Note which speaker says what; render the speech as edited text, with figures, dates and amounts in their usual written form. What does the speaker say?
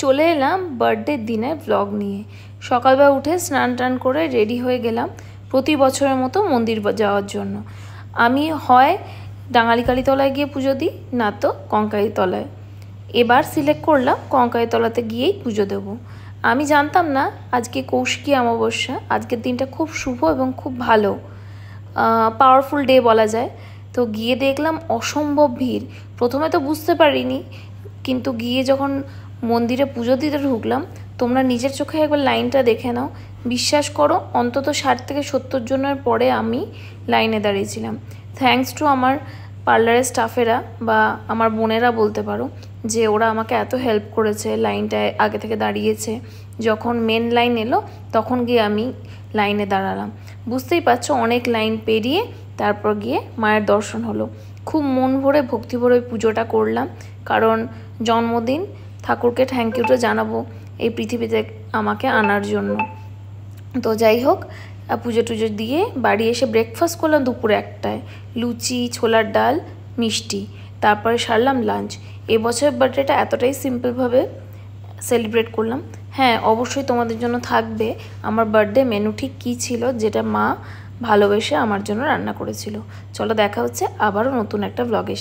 Speaker 1: চলে এলাম বার্থডের দিনের ব্লগ নিয়ে। সকালবেলা উঠে স্নান টান করে রেডি হয়ে গেলাম প্রতি বছরের মতো মন্দির যাওয়ার জন্য। আমি হয় ডাঙালিকালীতলায় গিয়ে পুজো দিই, না তো কঙ্কালীতলায়। এবার সিলেক্ট করলাম কঙ্কালীতলাতে গিয়েই পুজো দেব। আমি জানতাম না আজকে কৌশিকী অমাবস্যা, আজকের দিনটা খুব শুভ এবং খুব ভালো, পাওয়ারফুল ডে বলা যায়। তো গিয়ে দেখলাম অসম্ভব ভিড়। প্রথমে তো বুঝতে পারিনি, কিন্তু গিয়ে যখন মন্দিরে পুজো দিতে ঢুকলাম, তোমরা নিজের চোখে একবার লাইনটা দেখে নাও। বিশ্বাস করো, অন্তত 60 থেকে 70 জনের পরে আমি লাইনে দাঁড়িয়েছিলাম। থ্যাঙ্কস টু আমার পার্লারের স্টাফেরা বা আমার বোনেরা বলতে পারো, যে ওরা আমাকে এত হেল্প করেছে, লাইনটায় আগে থেকে দাঁড়িয়েছে। যখন মেন লাইন এলো তখন গিয়ে আমি লাইনে দাঁড়ালাম। বুঝতেই পারছো, অনেক লাইন পেরিয়ে তারপর গিয়ে মায়ের দর্শন হলো। খুব মন ভরে ভক্তি ভরে পুজোটা করলাম, কারণ জন্মদিন, ঠাকুরকে থ্যাংক ইউটা জানাবো এই পৃথিবীতে আমাকে আনার জন্য। তো যাই হোক, পুজো টুজো দিয়ে বাড়ি এসে ব্রেকফাস্ট করলাম দুপুরে 1টায়, লুচি, ছোলার ডাল, মিষ্টি। তারপরে সারলাম লাঞ্চ। এবছরের বার্থডেটা এতটাই সিম্পলভাবে সেলিব্রেট করলাম। হ্যাঁ, অবশ্যই তোমাদের জন্য থাকবে আমার বার্থডে মেনু ঠিক কী ছিল, যেটা মা ভালোবেসে আমার জন্য রান্না করেছিল। চলো, দেখা হচ্ছে আবারও নতুন একটা ব্লগে।